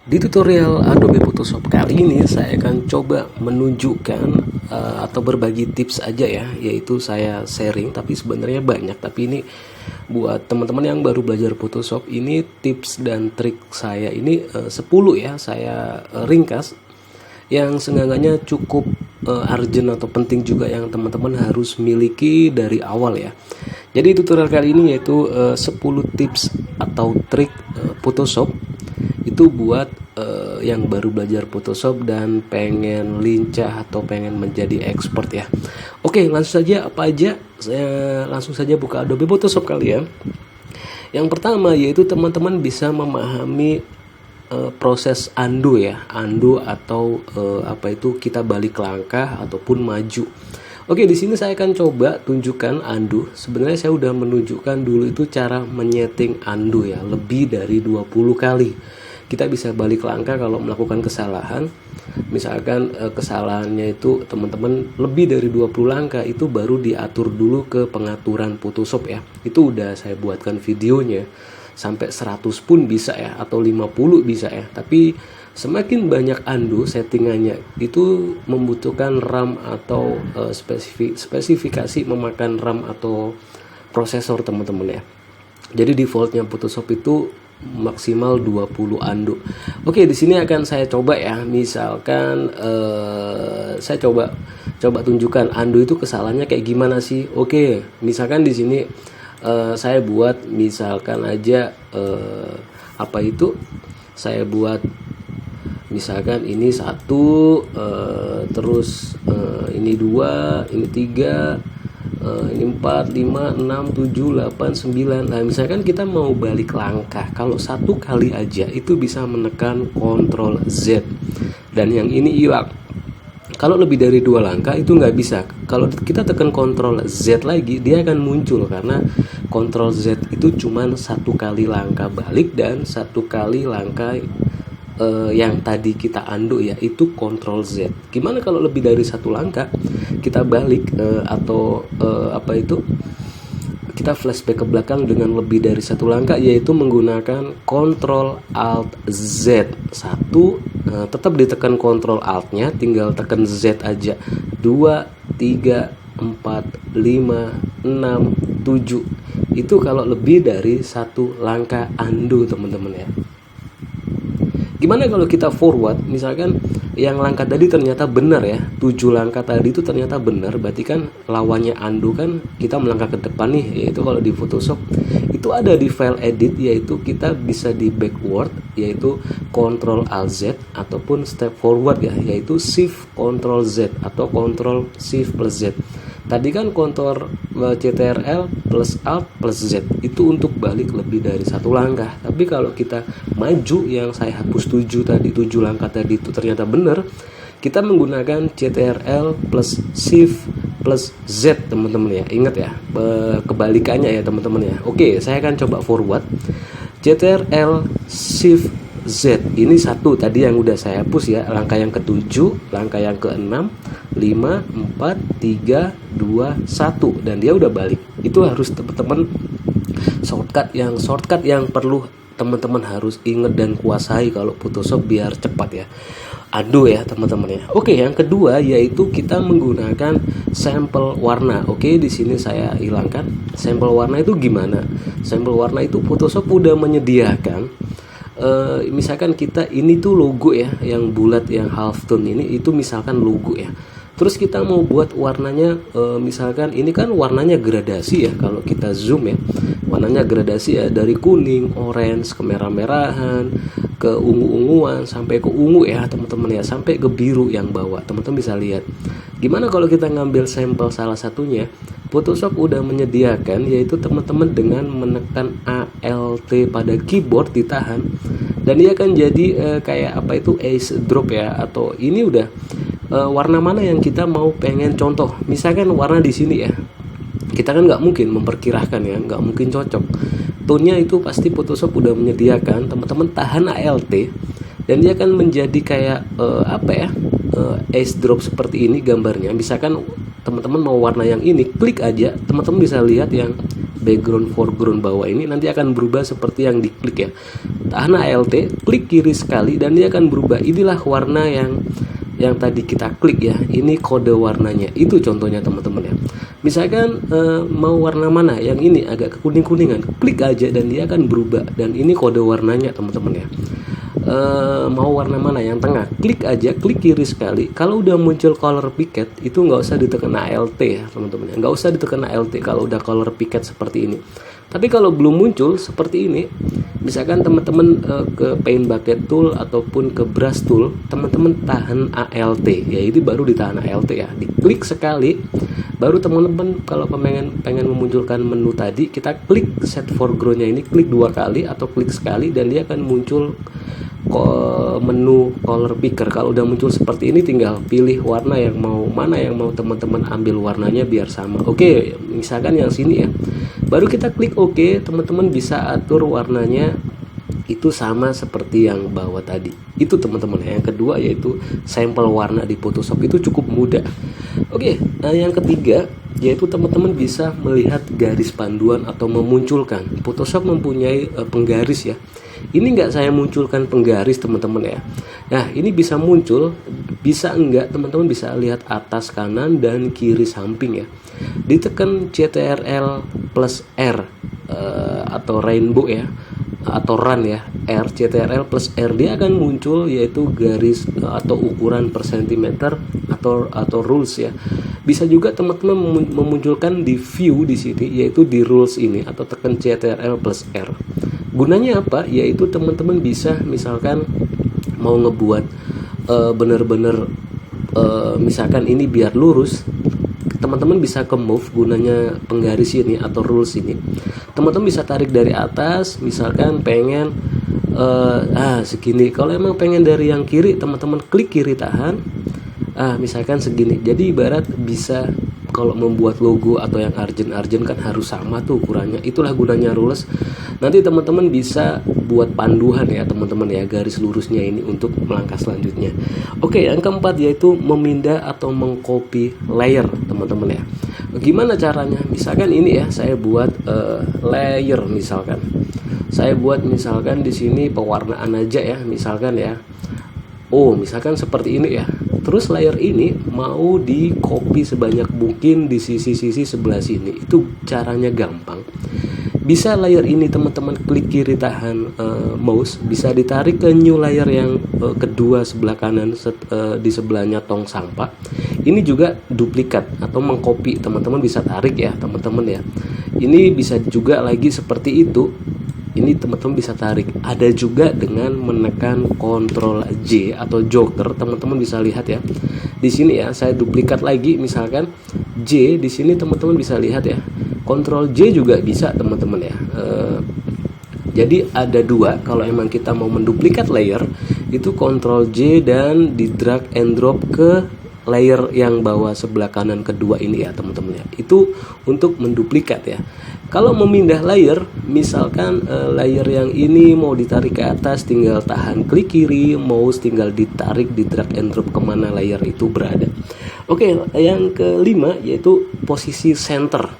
Di tutorial Adobe Photoshop kali ini saya akan coba menunjukkan atau berbagi tips aja ya, yaitu saya sharing tapi sebenarnya banyak, tapi ini buat teman-teman yang baru belajar Photoshop. Ini tips dan trik saya ini 10 ya, saya ringkas yang seenggaknya cukup urgent atau penting juga yang teman-teman harus miliki dari awal ya. Jadi tutorial kali ini yaitu 10 tips atau trik Photoshop itu buat yang baru belajar Photoshop dan pengen lincah atau pengen menjadi expert ya. Oke, langsung saja apa aja? Saya langsung saja buka Adobe Photoshop kali ya. Yang pertama yaitu teman-teman bisa memahami proses undo ya, undo atau apa itu kita balik langkah ataupun maju. Oke, di sini saya akan coba tunjukkan undo. Sebenarnya saya udah menunjukkan dulu itu cara menyeting undo ya, lebih dari 20 kali. Kita bisa balik langkah kalau melakukan kesalahan. Misalkan kesalahannya itu teman-teman lebih dari 20 langkah, itu baru diatur dulu ke pengaturan Photoshop ya. Itu udah saya buatkan videonya. Sampai 100 pun bisa ya, atau 50 bisa ya. Tapi semakin banyak undo settingannya itu membutuhkan RAM atau spesifikasi memakan RAM atau prosesor teman-teman ya. Jadi defaultnya Photoshop itu maksimal 20 undo. Oke, di sini akan saya coba ya. Misalkan saya coba tunjukkan undo itu kesalahannya kayak gimana sih. Oke, misalkan di sini saya buat misalkan aja apa itu saya buat misalkan ini 1 terus ini 2, ini 3, ini 4, 5, 6, 7, 8, 9. Nah misalkan kita mau balik langkah, kalau 1 kali aja itu bisa menekan Ctrl Z dan yang ini hilang. Kalau lebih dari 2 langkah itu nggak bisa. Kalau kita tekan Ctrl Z lagi, dia akan muncul karena Ctrl Z itu cuma 1 kali langkah balik dan 1 kali langkah yang tadi kita undo ya, itu Ctrl Z. Gimana kalau lebih dari 1 langkah kita balik atau apa itu kita flashback ke belakang dengan lebih dari 1 langkah, yaitu menggunakan Ctrl Alt Z. 1 tetap ditekan Ctrl Alt-nya, tinggal tekan Z aja. 2, 3, 4, 5, 6, 7. Itu kalau lebih dari 1 langkah undo teman-teman ya. Gimana kalau kita forward, misalkan yang langkah tadi ternyata benar ya, 7 langkah tadi itu ternyata benar, berarti kan lawannya undo kan kita melangkah ke depan nih, yaitu kalau di Photoshop itu ada di file edit, yaitu kita bisa di backward, yaitu Ctrl Alt Z, ataupun step forward ya, yaitu Shift Ctrl Z atau Ctrl Shift plus Z. Tadi kan Ctrl CTRL plus Alt plus Z itu untuk balik lebih dari 1 langkah. Tapi kalau kita maju, yang saya hapus 7 tadi, 7 langkah tadi itu ternyata benar, kita menggunakan CTRL plus Shift plus Z teman-teman ya. Ingat ya, kebalikannya ya teman-teman ya. Oke, saya akan coba forward. CTRL Shift Z, ini 1 tadi yang udah saya hapus ya, langkah yang ke-7, langkah yang ke-6, 5, 4, 3, 2, 1, dan dia udah balik. Itu harus teman-teman shortcut yang perlu teman-teman harus ingat dan kuasai kalau Photoshop biar cepat ya. Undo ya teman-teman ya. Oke, yang kedua yaitu kita menggunakan sampel warna. Oke, di sini saya hilangkan. Sampel warna itu gimana? Sampel warna itu Photoshop udah menyediakan misalkan kita ini tuh logo ya, yang bulat yang half tone ini itu misalkan logo ya. Terus kita mau buat warnanya misalkan ini kan warnanya gradasi ya, kalau kita zoom ya warnanya gradasi ya, dari kuning, orange, ke merah-merahan, ke ungu-unguan, sampai ke ungu ya teman-teman ya, sampai ke biru yang bawah. Teman-teman bisa lihat. Gimana kalau kita ngambil sampel salah satunya? Photoshop udah menyediakan, yaitu teman-teman dengan menekan Alt pada keyboard ditahan, dan dia akan jadi kayak apa itu ace drop ya, atau ini udah warna mana yang kita mau pengen contoh. Misalkan warna di sini ya, kita kan nggak mungkin memperkirakan ya, nggak mungkin cocok. Tone-nya itu pasti Photoshop udah menyediakan, teman-teman tahan Alt dan dia akan menjadi kayak apa ya, ace drop seperti ini gambarnya. Misalkan teman-teman mau warna yang ini, klik aja, teman-teman bisa lihat yang background foreground bawah ini nanti akan berubah seperti yang diklik ya. Tahan Alt, klik kiri sekali dan dia akan berubah. Inilah warna yang tadi kita klik ya. Ini kode warnanya. Itu contohnya teman-teman ya. Misalkan mau warna mana? Yang ini agak kekuning-kuningan. Klik aja dan dia akan berubah. Dan ini kode warnanya teman-teman ya. Mau warna mana yang tengah, klik aja, klik kiri sekali. Kalau udah muncul color picket itu nggak usah ditekan Alt ya teman-teman, nggak usah ditekan Alt kalau udah color picket seperti ini. Tapi kalau belum muncul seperti ini, misalkan teman-teman ke paint bucket tool ataupun ke brush tool, teman-teman tahan Alt ya, itu baru ditahan Alt ya, diklik sekali. Baru teman-teman kalau pengen memunculkan menu tadi, kita klik set foregroundnya ini, klik 2 kali atau klik sekali dan dia akan muncul menu color picker. Kalau udah muncul seperti ini tinggal pilih warna yang mana yang mau teman-teman ambil warnanya biar sama. Oke, misalkan yang sini ya. Baru kita klik OK, teman-teman bisa atur warnanya itu sama seperti yang bawah tadi. Itu teman-teman. Yang kedua yaitu sampel warna di Photoshop itu cukup mudah. Oke, yang ketiga yaitu teman-teman bisa melihat garis panduan atau memunculkan. Photoshop mempunyai penggaris ya. Ini nggak saya munculkan penggaris teman-teman ya. Nah ini bisa muncul, bisa enggak teman-teman bisa lihat atas, kanan, dan kiri samping ya. Ditekan Ctrl plus R atau rainbow ya, atau run ya, R, Ctrl plus R, dia akan muncul yaitu garis atau ukuran per sentimeter atau rules ya. Bisa juga teman-teman memunculkan di view di sini yaitu di rules ini atau tekan Ctrl plus R. Gunanya apa? Yaitu teman-teman bisa misalkan mau ngebuat bener-bener misalkan ini biar lurus, teman-teman bisa ke move. Gunanya penggaris ini atau rules ini, teman-teman bisa tarik dari atas, misalkan pengen segini. Kalau emang pengen dari yang kiri, teman-teman klik kiri tahan, misalkan segini. Jadi ibarat bisa kalau membuat logo atau yang urgent kan harus sama tuh ukurannya. Itulah gunanya rules. Nanti teman-teman bisa buat panduan ya teman-teman ya, garis lurusnya ini untuk melangkah selanjutnya. Oke, yang keempat yaitu memindah atau mengcopy layer teman-teman ya. Gimana caranya? Misalkan ini ya, saya buat layer misalkan. Saya buat misalkan di sini pewarnaan aja ya, misalkan ya. Oh, misalkan seperti ini ya. Terus layer ini mau di copy sebanyak mungkin di sisi-sisi sebelah sini. Itu caranya gampang. Bisa layer ini teman-teman klik kiri tahan mouse, bisa ditarik ke new layer yang kedua sebelah kanan di sebelahnya tong sampah. Ini juga duplikat atau mengcopy, teman-teman bisa tarik ya teman-teman ya. Ini bisa juga lagi seperti itu. Ini teman-teman bisa tarik. Ada juga dengan menekan Ctrl J atau Joker, teman-teman bisa lihat ya. Di sini ya, saya duplikat lagi misalkan J di sini teman-teman bisa lihat ya. Ctrl J juga bisa teman-teman ya. Jadi ada dua, kalau emang kita mau menduplikat layer itu Ctrl J dan di drag and drop ke layer yang bawah sebelah kanan kedua ini ya teman-teman ya. Itu untuk menduplikat ya. Kalau memindah layer, misalkan layer yang ini mau ditarik ke atas, tinggal tahan klik kiri, mouse tinggal ditarik di drag and drop kemana layer itu berada. Oke, yang kelima yaitu posisi center.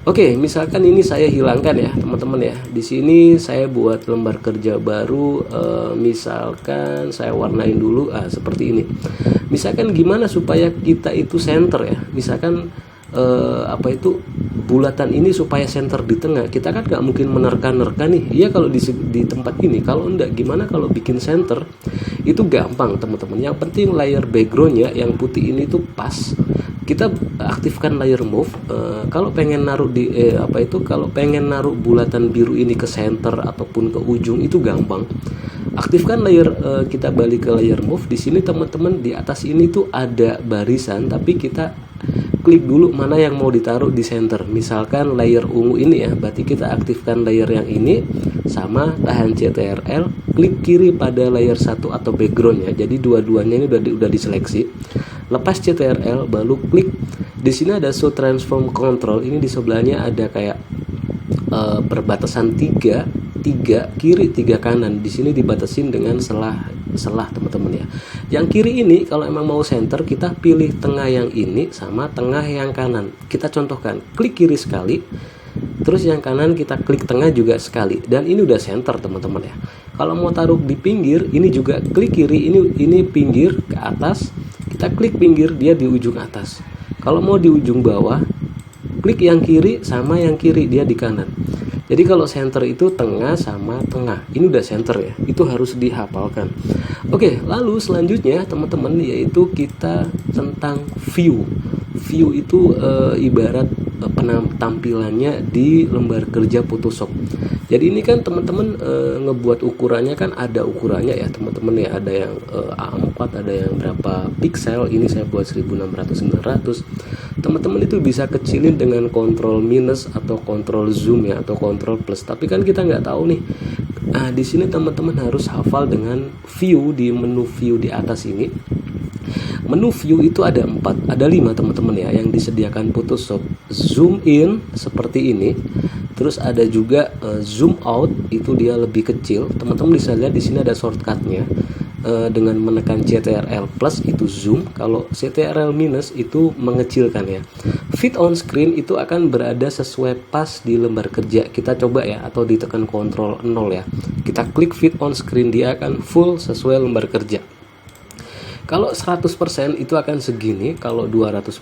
Oke, misalkan ini saya hilangkan ya teman-teman ya. Di sini saya buat lembar kerja baru, misalkan saya warnain dulu seperti ini. Misalkan gimana supaya kita itu center ya. Misalkan bulatan ini supaya center di tengah. Kita kan nggak mungkin menerka-nerka nih. Iya kalau di tempat ini. Kalau enggak, gimana kalau bikin center? Itu gampang teman-teman. Yang penting layer backgroundnya yang putih ini tuh pas. Kita aktifkan layer move. Kalau pengen naruh kalau pengen naruh bulatan biru ini ke center ataupun ke ujung itu gampang. Aktifkan layer, kita balik ke layer move. Di sini teman-teman di atas ini tuh ada barisan, tapi kita klik dulu mana yang mau ditaruh di center. Misalkan layer ungu ini ya, berarti kita aktifkan layer yang ini sama tahan Ctrl, klik kiri pada layer 1 atau background ya. Jadi dua-duanya ini udah diseleksi. Lepas Ctrl baru klik. Di sini ada show transform control. Ini di sebelahnya ada kayak perbatasan 3 kiri 3 kanan. Di sini dibatasin dengan selah teman-teman ya. Yang kiri ini kalau emang mau center, kita pilih tengah yang ini sama tengah yang kanan. Kita contohkan, klik kiri sekali, Terus yang kanan kita klik tengah juga sekali, dan ini udah center teman-teman ya. Kalau mau taruh di pinggir, ini juga klik kiri, ini pinggir ke atas, kita klik pinggir, dia di ujung atas. Kalau mau di ujung bawah, klik yang kiri sama yang kiri, dia di kanan. Jadi kalau center itu tengah sama tengah, ini udah center ya, itu harus dihafalkan. Oke, lalu selanjutnya teman-teman yaitu kita tentang view. View itu ibarat penampilannya di lembar kerja Photoshop. Jadi ini kan teman-teman ngebuat ukurannya kan ada ukurannya ya teman-teman ya, ada yang A4, ada yang berapa piksel. Ini saya buat 1600-900. Teman-teman itu bisa kecilin dengan kontrol minus atau kontrol zoom ya, atau kontrol plus. Tapi kan kita nggak tahu nih. Nah, di sini teman-teman harus hafal dengan view, di menu view di atas ini. Menu view itu ada 5 teman-teman ya yang disediakan Photoshop. Zoom in seperti ini. Terus ada juga zoom out, itu dia lebih kecil. Teman-teman bisa lihat di sini ada shortcutnya. Dengan menekan CTRL plus itu zoom, kalau CTRL minus itu mengecilkan ya. Fit on screen itu akan berada sesuai pas di lembar kerja. Kita coba ya, atau ditekan kontrol 0 ya. Kita klik fit on screen, dia akan full sesuai lembar kerja. Kalau 100% itu akan segini, kalau 200%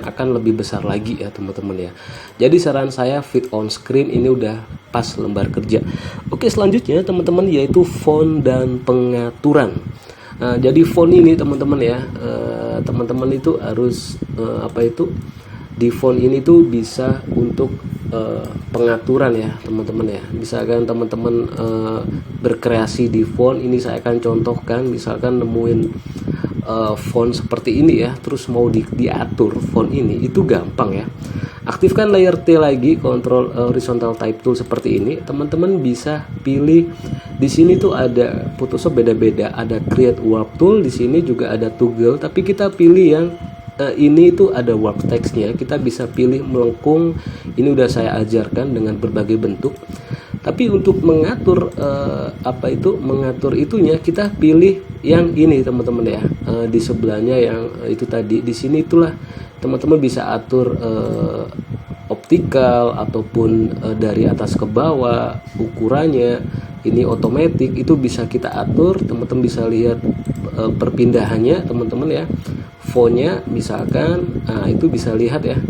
akan lebih besar lagi ya teman-teman ya. Jadi saran saya fit on screen ini udah pas lembar kerja. Oke, selanjutnya teman-teman yaitu font dan pengaturan. Jadi font ini teman-teman ya, teman-teman itu harus di font ini tuh bisa untuk pengaturan ya teman-teman ya. Misalkan teman-teman berkreasi di font ini, saya akan contohkan. Misalkan nemuin font seperti ini ya, terus mau diatur font ini, itu gampang ya. Aktifkan layer T lagi, control horizontal type tool seperti ini. Teman-teman bisa pilih di sini tuh ada Photoshop beda-beda, ada create warp tool, di sini juga ada toggle, tapi kita pilih yang ini itu ada warp text-nya. Kita bisa pilih melengkung, ini udah saya ajarkan dengan berbagai bentuk. Tapi untuk mengatur mengatur itunya, kita pilih yang ini teman-teman ya. Di sebelahnya yang itu tadi, di sini itulah teman-teman bisa atur optikal ataupun dari atas ke bawah ukurannya. Ini otomatis, itu bisa kita atur. Teman-teman bisa lihat perpindahannya teman-teman ya. Fontnya misalkan, itu bisa lihat ya.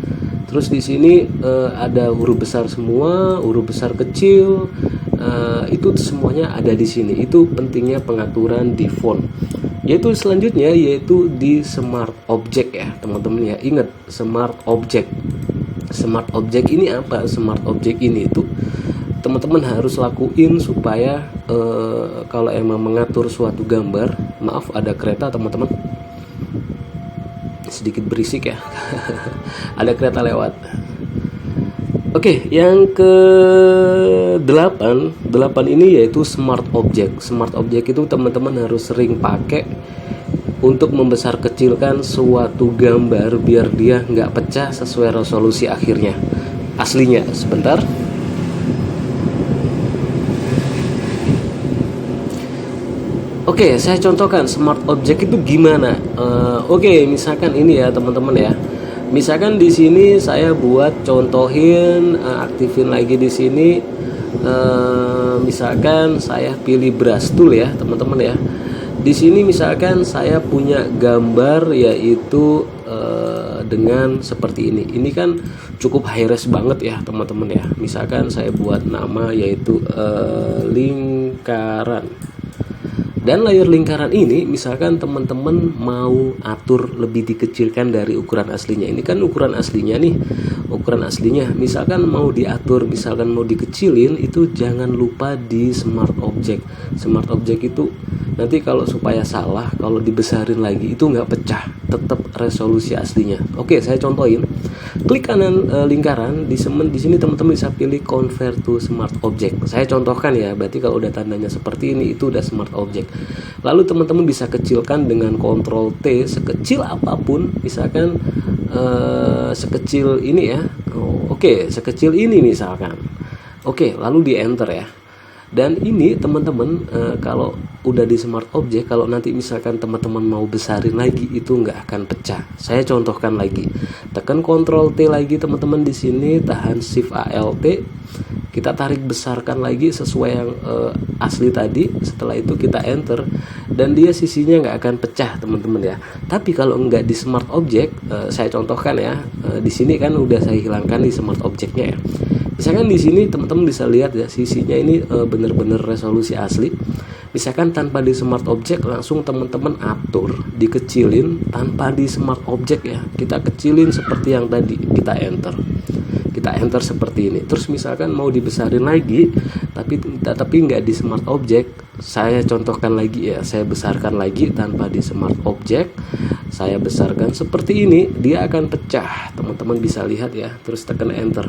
Terus di sini ada huruf besar semua, huruf besar kecil, itu semuanya ada di sini. Itu pentingnya pengaturan di font. Yaitu selanjutnya yaitu di smart object ya teman-teman ya. Ingat smart object. Smart object ini apa? Smart object ini itu teman-teman harus lakuin supaya kalau emang mengatur suatu gambar, maaf ada kereta teman-teman, sedikit berisik ya. Ada kereta lewat. Oke, yang ke-8 ini yaitu smart object. Smart object itu teman-teman harus sering pakai untuk membesar kecilkan suatu gambar biar dia nggak pecah sesuai resolusi akhirnya aslinya. Sebentar. Oke, saya contohkan smart object itu gimana. Oke, misalkan ini ya teman-teman ya. Misalkan di sini saya buat contohin, aktifin lagi di sini. Misalkan saya pilih brush tool ya teman-teman ya. Di sini misalkan saya punya gambar yaitu dengan seperti ini. Ini kan cukup high res banget ya teman-teman ya. Misalkan saya buat nama yaitu lingkaran. Dan layar lingkaran ini misalkan teman-teman mau atur lebih dikecilkan dari ukuran aslinya. Ini kan ukuran aslinya nih, ukuran aslinya. Misalkan mau diatur, misalkan mau dikecilin, itu jangan lupa di smart object. Smart object itu nanti kalau supaya salah, kalau dibesarin lagi itu nggak pecah, tetap resolusi aslinya. Oke, saya contohin. Klik kanan lingkaran, di sini teman-teman bisa pilih convert to smart object. Saya contohkan ya, berarti kalau udah tandanya seperti ini itu udah smart object. Lalu teman-teman bisa kecilkan dengan Ctrl T sekecil apapun, misalkan sekecil ini ya. Oke, sekecil ini misalkan. Oke, lalu di enter ya. Dan ini teman-teman, kalau udah di smart object, kalau nanti misalkan teman-teman mau besarin lagi itu nggak akan pecah. Saya contohkan lagi, tekan Ctrl T lagi teman-teman, di sini tahan Shift Alt, kita tarik besarkan lagi sesuai yang asli tadi. Setelah itu kita enter dan dia sisinya nggak akan pecah teman-teman ya. Tapi kalau nggak di smart object, saya contohkan ya, di sini kan udah saya hilangkan di smart objectnya ya. Misalkan di sini teman-teman bisa lihat ya, sisinya ini bener-bener resolusi asli. Misalkan tanpa di smart object, langsung teman-teman atur, dikecilin tanpa di smart object ya. Kita kecilin seperti yang tadi, kita enter seperti ini. Terus misalkan mau dibesarin lagi, tapi nggak di smart object, saya contohkan lagi ya, saya besarkan lagi tanpa di smart object, saya besarkan seperti ini, dia akan pecah. Teman-teman bisa lihat ya, terus tekan enter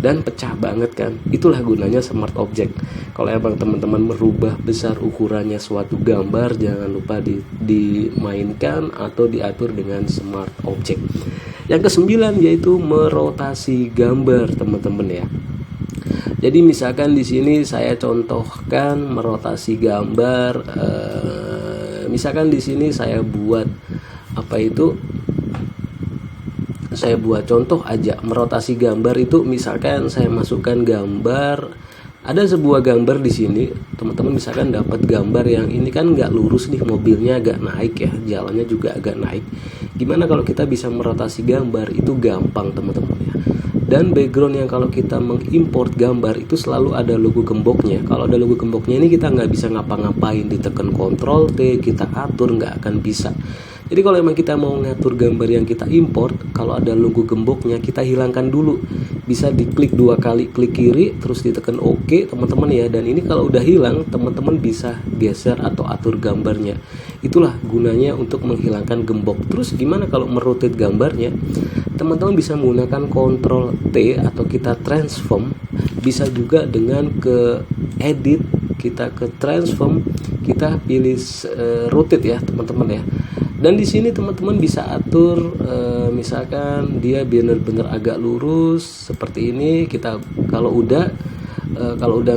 dan pecah banget kan. Itulah gunanya smart object. Kalau emang teman-teman merubah besar ukurannya suatu gambar, jangan lupa dimainkan atau diatur dengan smart object. Yang ke-9 yaitu merotasi gambar teman-teman ya. Jadi misalkan di sini saya contohkan merotasi gambar, misalkan di sini saya buat saya buat contoh aja merotasi gambar itu. Misalkan saya masukkan gambar, ada sebuah gambar di sini teman-teman, misalkan dapat gambar yang ini kan nggak lurus nih, mobilnya agak naik ya, jalannya juga agak naik. Gimana kalau kita bisa merotasi gambar? Itu gampang teman-teman ya. Dan background yang kalau kita mengimport gambar itu selalu ada logo gemboknya. Kalau ada logo gemboknya ini kita nggak bisa ngapa-ngapain, ditekan Ctrl T kita atur, nggak akan bisa. Jadi kalau emang kita mau ngatur gambar yang kita import, kalau ada logo gemboknya kita hilangkan dulu. Bisa diklik 2 kali, klik kiri terus ditekan OK teman-teman ya. Dan ini kalau udah hilang, teman-teman bisa geser atau atur gambarnya. Itulah gunanya untuk menghilangkan gembok. Terus gimana kalau merotate gambarnya? Teman-teman bisa menggunakan Ctrl T atau kita transform. Bisa juga dengan ke edit, kita ke transform, kita pilih rotate ya teman-teman ya. Dan di sini teman-teman bisa atur, misalkan dia benar-benar agak lurus seperti ini. Kita kalau udah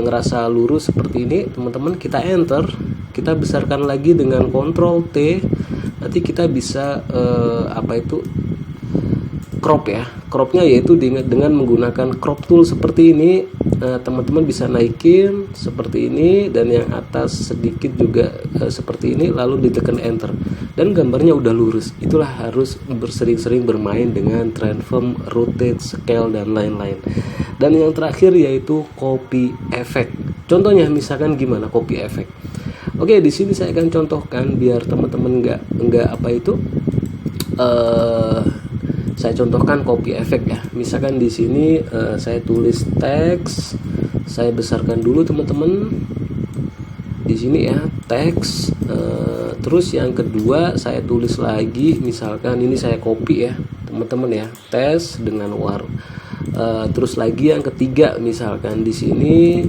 ngerasa lurus seperti ini, teman-teman kita enter, kita besarkan lagi dengan Ctrl T. Nanti kita bisa crop ya. Cropnya yaitu dengan menggunakan crop tool seperti ini. Teman-teman bisa naikin seperti ini, dan yang atas sedikit juga seperti ini, lalu ditekan enter dan gambarnya udah lurus. Itulah harus sering-sering bermain dengan transform, rotate, scale dan lain-lain. Dan yang terakhir yaitu copy effect. Contohnya misalkan gimana copy effect? Oke, di sini saya akan contohkan biar teman-teman saya contohkan copy effect ya. Misalkan di sini saya tulis teks, saya besarkan dulu teman-teman. Di sini ya teks. Terus yang kedua saya tulis lagi, misalkan ini saya copy ya teman-teman ya, tes dengan terus lagi yang ketiga, misalkan di sini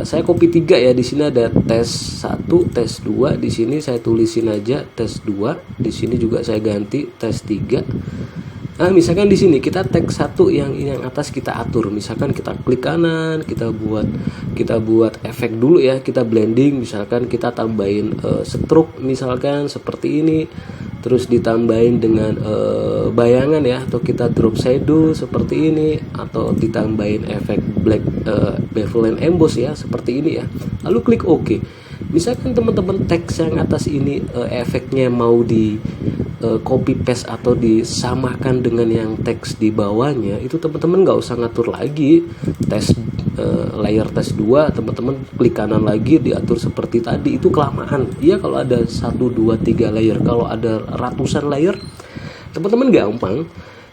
saya copy 3 ya. Di sini ada tes 1, tes 2, di sini saya tulisin aja tes 2, di sini juga saya ganti tes 3. Nah, misalkan di sini kita teks 1 yang atas kita atur, misalkan kita klik kanan, kita buat efek dulu ya, kita blending, misalkan kita tambahin stroke misalkan seperti ini, terus ditambahin dengan bayangan ya, atau kita drop shadow seperti ini, atau ditambahin efek black bevel and emboss ya seperti ini ya, lalu klik OK. Misalkan teman-teman teks yang atas ini efeknya mau di copy paste atau disamakan dengan yang teks di bawahnya, itu teman-teman nggak usah ngatur lagi. Layer tes 2 teman-teman klik kanan lagi, diatur seperti tadi, itu kelamaan. Iya kalau ada 1, 2, 3 layer, kalau ada ratusan layer teman-teman gampang,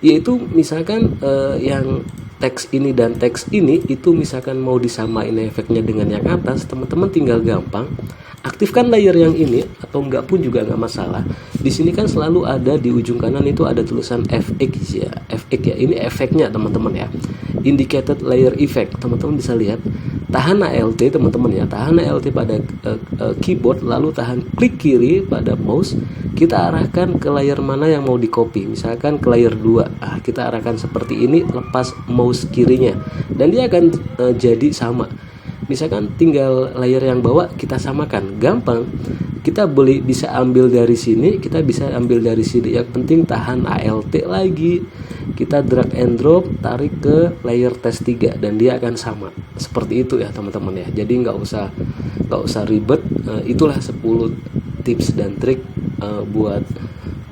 yaitu misalkan yang teks ini dan teks ini itu misalkan mau disamain efeknya dengan yang atas, teman-teman tinggal gampang aktifkan layer yang ini, atau enggak pun juga nggak masalah. Di sini kan selalu ada di ujung kanan itu ada tulisan FX ya, ini efeknya teman-teman ya, indicated layer effect. Teman-teman bisa lihat, tahan Alt teman-teman ya, tahan Alt pada keyboard, lalu tahan klik kiri pada mouse, kita arahkan ke layer mana yang mau di copy, misalkan ke layer 2. Kita arahkan seperti ini, lepas mouse kirinya dan dia akan jadi sama. Misalkan tinggal layer yang bawah kita samakan, gampang. Kita bisa ambil dari sini, kita bisa ambil dari sini. Yang penting tahan ALT lagi. Kita drag and drop, tarik ke layer test 3 dan dia akan sama. Seperti itu ya teman-teman ya. Jadi nggak usah ribet. Itulah 10 tips dan trik buat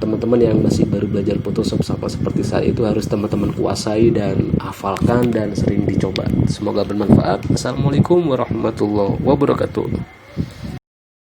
teman-teman yang masih baru belajar Photoshop sama seperti saya. Itu harus teman-teman kuasai dan hafalkan dan sering dicoba. Semoga bermanfaat. Assalamualaikum warahmatullahi wabarakatuh.